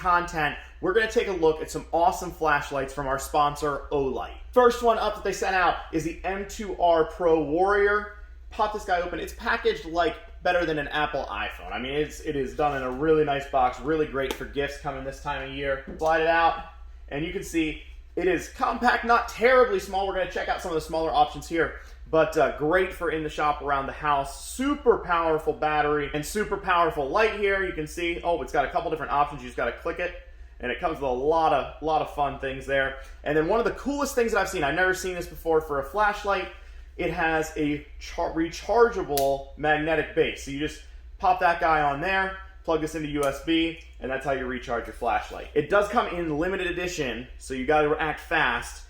content, we're going to take a look at some awesome flashlights from our sponsor, OLIGHT. First one up that they sent out is the M2R Pro Warrior. Pop this guy open. It's packaged like better than an Apple iPhone. I mean, it is done in a really nice box, really great for gifts coming this time of year. Slide it out, and you can see it is compact, not terribly small. We're going to check out some of the smaller options here, but great for in the shop, around the house. Super powerful battery and super powerful light here. You can see, oh, it's got a couple different options. You just got to click it, and it comes with a lot of fun things there. And then one of the coolest things that I've seen, I've never seen this before for a flashlight, it has a rechargeable magnetic base. So you just pop that guy on there, plug this into USB, and that's how you recharge your flashlight. It does come in limited edition, so you gotta act fast.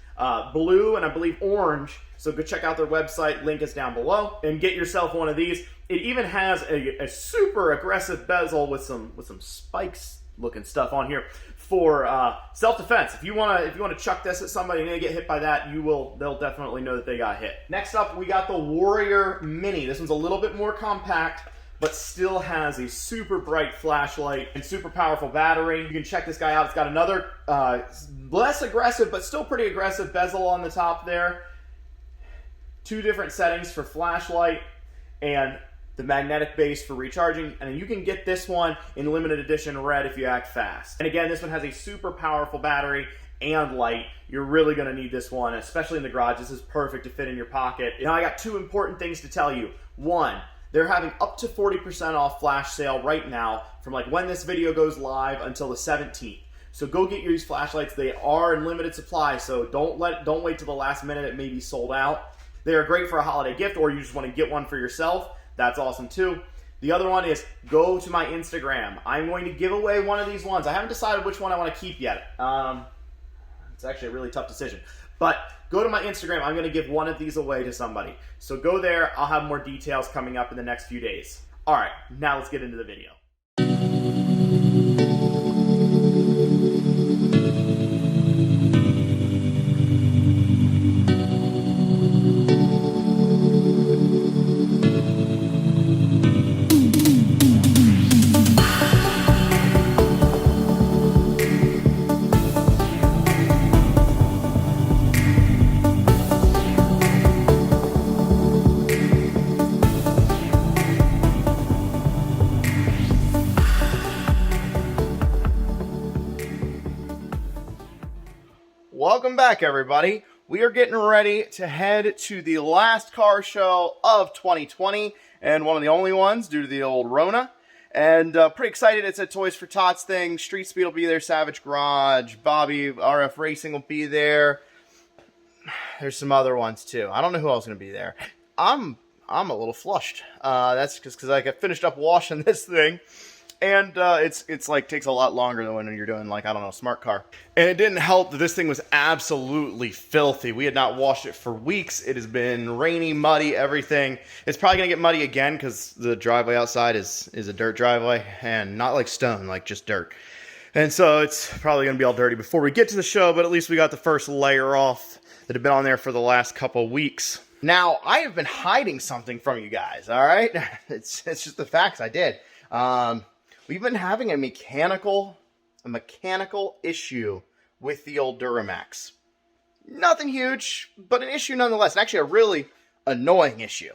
Blue and I believe orange, so go check out their website, link is down below, and get yourself one of these. It even has a super aggressive bezel with some spikes looking stuff on here for self-defense. If you want to chuck this at somebody and they get hit by that, they'll definitely know that they got hit. Next up, we got the Warrior Mini. This one's a little bit more compact, but still has a super bright flashlight and super powerful battery. You can check this guy out. It's got another less aggressive, but still pretty aggressive bezel on the top there. 2 different settings for flashlight and the magnetic base for recharging, and you can get this one in limited edition red if you act fast. And again, this one has a super powerful battery and light. You're really going to need this one, especially in the garage. This is perfect to fit in your pocket. Now I got 2 important things to tell you. One, they're having up to 40% off flash sale right now from like when this video goes live until the 17th. So go get these flashlights. They are in limited supply, so don't wait till the last minute. It may be sold out. They are great for a holiday gift, or you just want to get one for yourself. That's awesome too. The other one is go to my Instagram. I'm going to give away one of these ones. I haven't decided which one I want to keep yet. It's actually a really tough decision. But go to my Instagram. I'm going to give one of these away to somebody. So go there. I'll have more details coming up in the next few days. All right, now let's get into the video. Welcome back, everybody. We are getting ready to head to the last car show of 2020, and one of the only ones due to the old Rona. And pretty excited. It's a Toys for Tots thing. Street Speed will be there. Savage Garage, Bobby, RF Racing will be there. There's some other ones too. I don't know who else is going to be there. I'm a little flushed. That's just because I got finished up washing this thing. And it's like takes a lot longer than when you're doing, like, I don't know, smart car. And it didn't help that this thing was absolutely filthy. We had not washed it for weeks. It has been rainy, muddy, everything. It's probably going to get muddy again because the driveway outside is a dirt driveway. And not like stone, like just dirt. And so it's probably going to be all dirty before we get to the show. But at least we got the first layer off that had been on there for the last couple weeks. Now, I have been hiding something from you guys, all right? It's just the facts. I did. We've been having a mechanical issue with the old Duramax. Nothing huge, but an issue nonetheless. And actually a really annoying issue.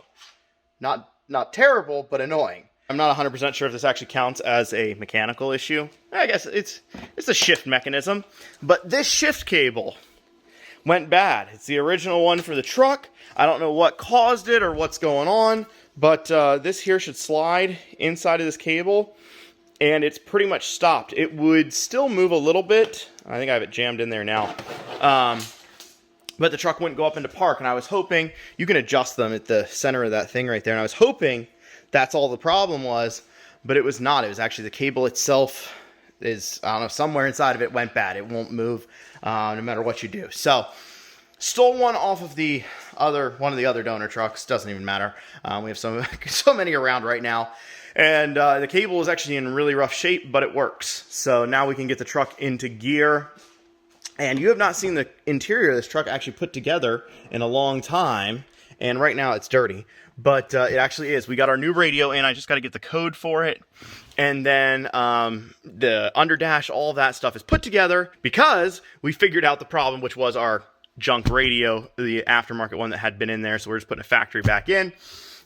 Not terrible, but annoying. I'm not 100% sure if this actually counts as a mechanical issue. I guess it's a shift mechanism. But this shift cable went bad. It's the original one for the truck. I don't know what caused it or what's going on. But this here should slide inside of this cable. And it's pretty much stopped. It would still move a little bit. I think I have it jammed in there now. But the truck wouldn't go up into park. And I was hoping, you can adjust them at the center of that thing right there. And I was hoping that's all the problem was. But it was not. It was actually the cable itself is, I don't know, somewhere inside of it went bad. It won't move no matter what you do. So, stole one off of one of the other donor trucks. Doesn't even matter. We have so many around right now. And the cable is actually in really rough shape, but it works. So now we can get the truck into gear. And you have not seen the interior of this truck actually put together in a long time. and right now it's dirty, but it actually is. We got our new radio in. I just got to get the code for it, and then the underdash, all of that stuff is put together because we figured out the problem, which was our junk radio, the aftermarket one that had been in there. So we're just putting a factory back in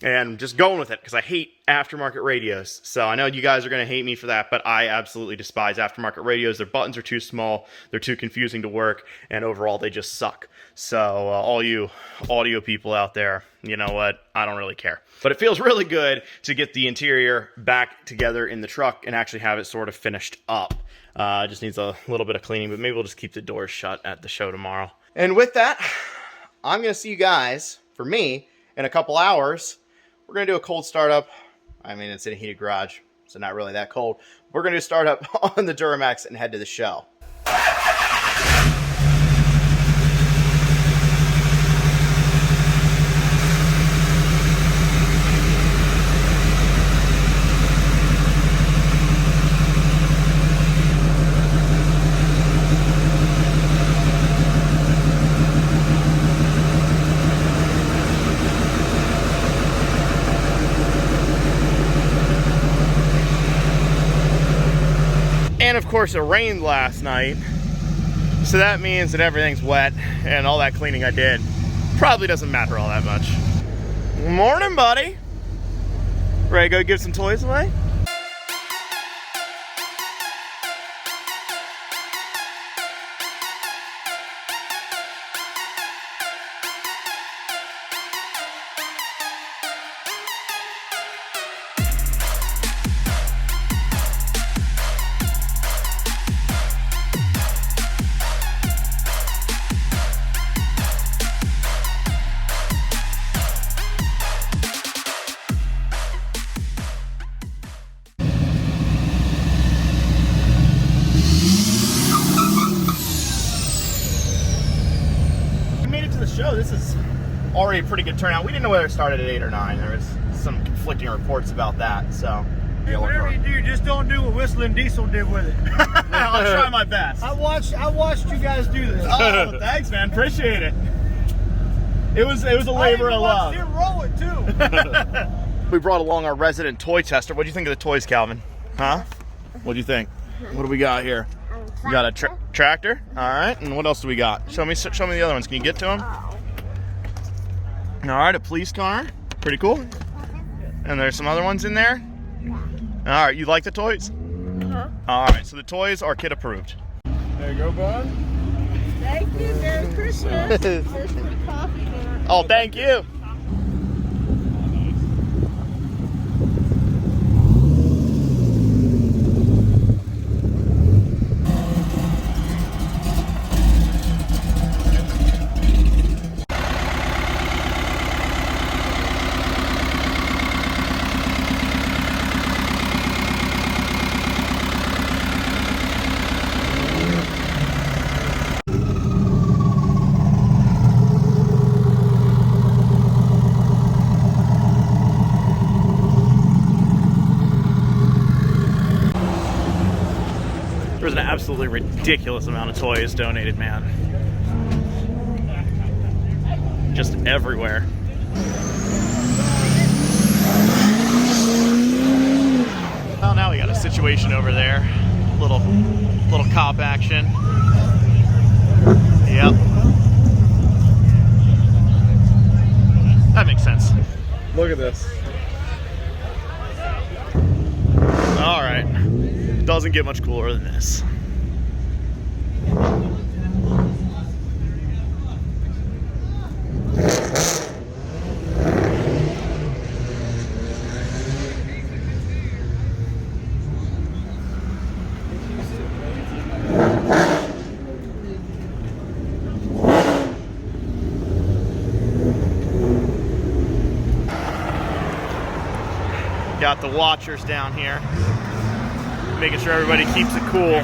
and just going with it because I hate aftermarket radios. So I know you guys are going to hate me for that, but I absolutely despise aftermarket radios. Their buttons are too small, they're too confusing to work, and overall they just suck. So all you audio people out there, you know what? I don't really care. But it feels really good to get the interior back together in the truck and actually have it sort of finished up. Just needs a little bit of cleaning, but maybe we'll just keep the doors shut at the show tomorrow. And with that, I'm going to see you guys, for me, in a couple hours. We're going to do a cold startup. I mean, it's in a heated garage, so not really that cold. We're going to start up on the Duramax and head to the show. And of course it rained last night, so that means that everything's wet and all that cleaning I did probably doesn't matter all that much. Morning, buddy. Ready to go give some toys away? Show. This is already a pretty good turnout. We didn't know whether it started at 8 or 9. There was some conflicting reports about that. So hey, whatever you do, just don't do what Whistling Diesel did with it. I'll try my best. I watched you guys do this. Oh, thanks, man. Appreciate it. It was a labor of love. I roll it too. We brought along our resident toy tester. What do you think of the toys, Calvin? Huh? What do you think? What do we got here? We got a tractor. All right. And what else do we got? Show me the other ones. Can you get to them? All right, a police car. Pretty cool. And there's some other ones in there. All right, you like the toys? All right, so the toys are kid approved. There you go, bud. Thank you. Merry Christmas. Here's some coffee. Oh, thank you. There was an absolutely ridiculous amount of toys donated, man. Just everywhere. Well, now we got a situation over there. Little cop action. Yep. That makes sense. Look at this. All right. Doesn't get much cooler than this. Got the watchers down here, making sure everybody keeps it cool.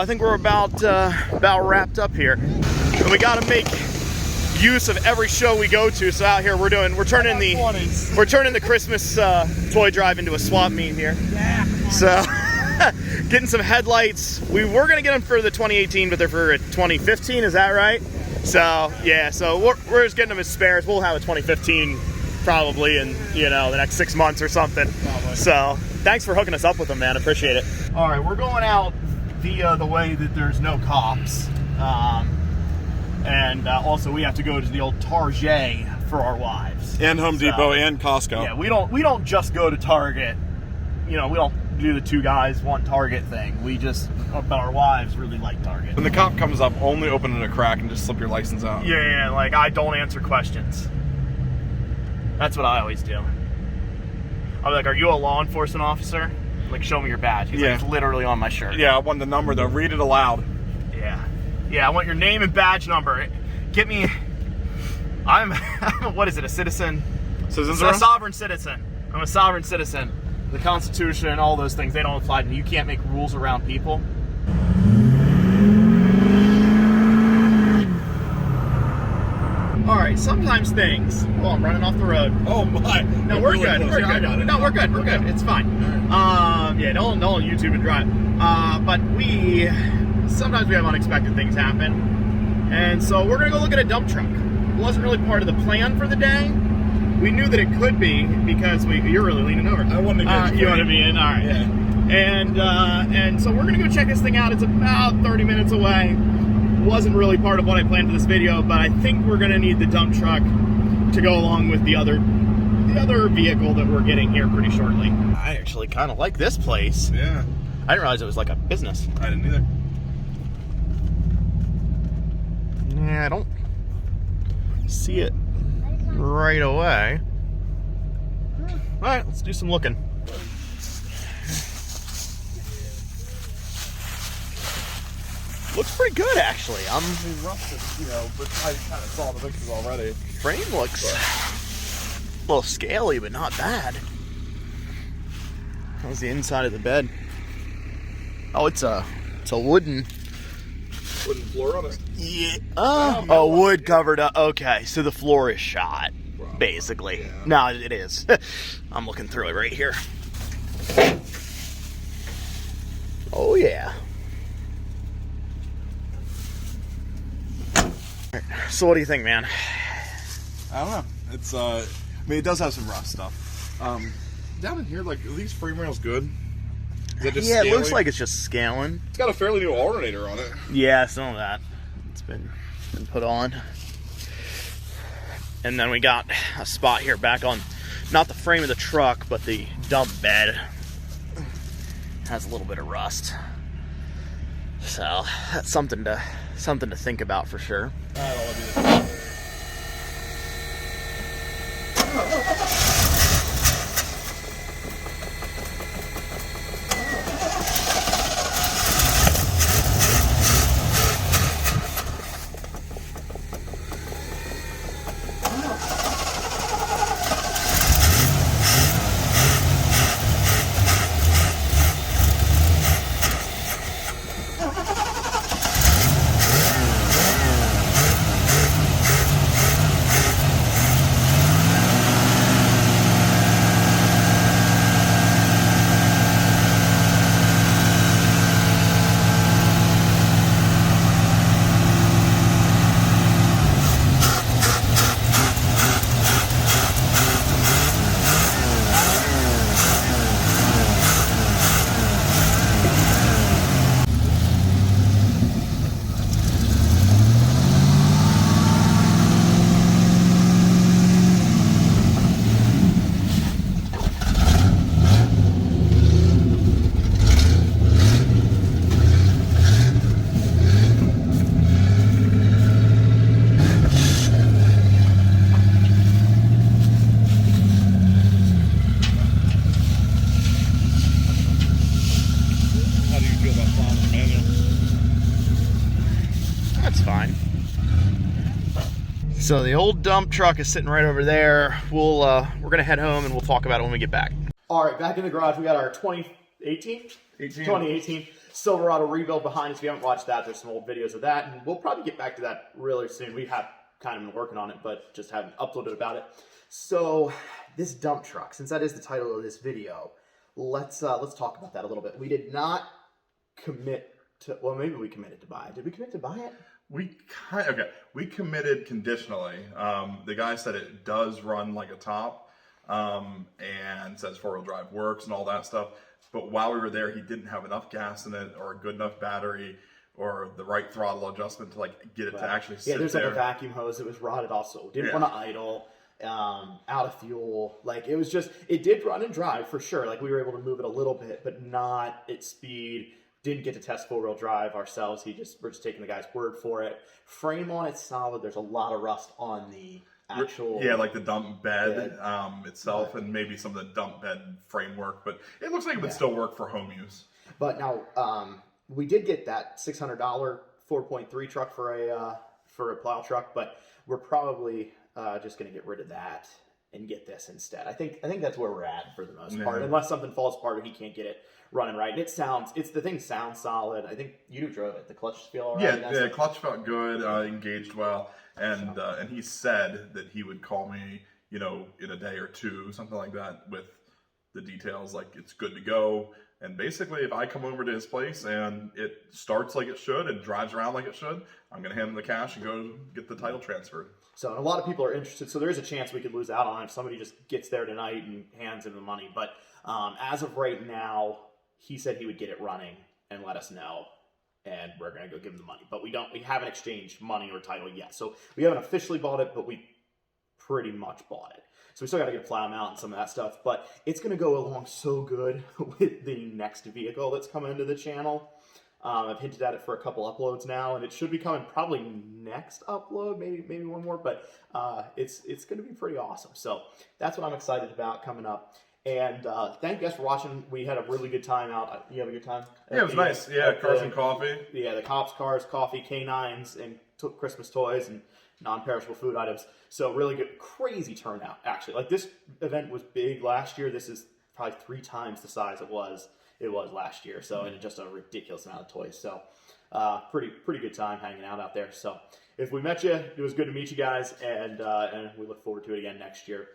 I think we're about wrapped up here. And we got to make use of every show we go to. So out here we're turning the Christmas toy drive into a swap meet here. Yeah. So getting some headlights. We were gonna get them for the 2018, but they're for 2015. Is that right? So yeah. So we're just getting them as spares. We'll have a 2015 probably in the next 6 months or something. Probably. So thanks for hooking us up with them, man. Appreciate it. All right, we're going out via the way that there's no cops. And also we have to go to the old Target for our wives. And Home Depot and Costco. Yeah, we don't just go to Target. We don't do the 2 guys, 1 Target thing. But our wives really like Target. When the cop comes up, only open it a crack and just slip your license out. Yeah, like I don't answer questions. That's what I always do. I'm like, are you a law enforcement officer? Like, show me your badge. He's like, it's literally on my shirt. Yeah, I want the number though. Read it aloud. Yeah, I want your name and badge number. Get me. What is it? A citizen? A sovereign citizen. I'm a sovereign citizen. The Constitution, all those things, they don't apply to me. You can't make rules around people. All right, sometimes things. Oh, I'm running off the road. Oh my! No, we're good. We're good. No, we're good. We're good. It's fine. Yeah, don't YouTube and drive. But sometimes we have unexpected things happen, and so we're gonna go look at a dump truck. It wasn't really part of the plan for the day. We knew that it could be because you're really leaning over. I want to get you want to be in. All right. Yeah. And so we're gonna go check this thing out. It's about 30 minutes away. Wasn't really part of what I planned for this video, but I think we're gonna need the dump truck to go along with the other vehicle that we're getting here pretty shortly. I actually kind of like this place. Yeah. I didn't realize it was like a business. I didn't either. Yeah, I don't see it right away. All right, let's do some looking. Looks pretty good, actually. Rusted, but I kind of saw the pictures already. Frame looks a little scaly, but not bad. How's the inside of the bed? Oh, it's a wooden floor on it. Yeah. Oh, wood covered up. Okay, so the floor is shot, basically. Yeah. No, it is. I'm looking through it right here. Oh yeah. So what do you think, man? I don't know. It's it does have some rust stuff. Down in here, like, are these frame rails good? Is that just Yeah, scaling? it looks like it's just scaling. It's got a fairly new alternator on it. Yeah, some of that. It's been put on. And then we got a spot here back on, not the frame of the truck, but the dump bed. Has a little bit of rust. So that's something to think about for sure. So the old dump truck is sitting right over there. We're gonna head home and we'll talk about it when we get back. All right, back in the garage. We got our 2018 Silverado rebuild behind us. If you haven't watched that, there's some old videos of that, and we'll probably get back to that really soon. We have kind of been working on it, but just haven't uploaded about it. So this dump truck, since that is the title of this video, let's talk about that a little bit. We did not commit to, well, maybe we committed to buy it. Did we commit to buy it? We committed conditionally. The guy said it does run like a top, and says 4-wheel drive works and all that stuff. But while we were there, he didn't have enough gas in it, or a good enough battery, or the right throttle adjustment to like get it to actually sit there. Yeah, there's like a vacuum hose that was rotted also. Didn't want to idle, out of fuel. Like it was just, it did run and drive for sure. Like we were able to move it a little bit, but not at speed. Didn't get to test 4-wheel drive ourselves. We're just taking the guy's word for it. Frame on it's solid. There's a lot of rust on the actual, like the dump bed itself, and maybe some of the dump bed framework, but it looks like it would still work for home use. But now we did get that $600 4.3 truck for a plow truck, but we're probably just going to get rid of that and get this instead. I think that's where we're at for the most part, unless something falls apart and he can't get it running right. And the thing sounds solid. I think you drove it. The clutch feel all right? Yeah, clutch felt good, engaged well, and he said that he would call me, in a day or two, something like that, with the details, like it's good to go. And basically, if I come over to his place and it starts like it should and drives around like it should, I'm going to hand him the cash and go get the title transferred. So, and a lot of people are interested. So there is a chance we could lose out on it if somebody just gets there tonight and hands him the money. But as of right now, he said he would get it running and let us know, and we're going to go give him the money. But we haven't exchanged money or title yet. So we haven't officially bought it, but we pretty much bought it. So we still got to get a plow mount and some of that stuff, but it's going to go along so good with the next vehicle that's coming into the channel. I've hinted at it for a couple uploads now, and it should be coming probably next upload, maybe one more, but it's going to be pretty awesome. So that's what I'm excited about coming up. And thank you guys for watching. We had a really good time out. You have a good time? Yeah, it was nice. Yeah, cars and coffee. Yeah, the cops, cars, coffee, canines, and Christmas toys, and non-perishable food items. So really good, crazy turnout, actually. Like this event was big last year. This is probably 3 times the size it was last year. So, and just a ridiculous amount of toys. So pretty good time hanging out there. So if we met you, it was good to meet you guys, and we look forward to it again next year.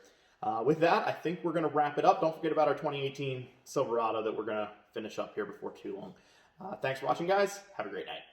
With that, I think we're going to wrap it up. Don't forget about our 2018 Silverado that we're going to finish up here before too long. Thanks for watching, guys. Have a great night.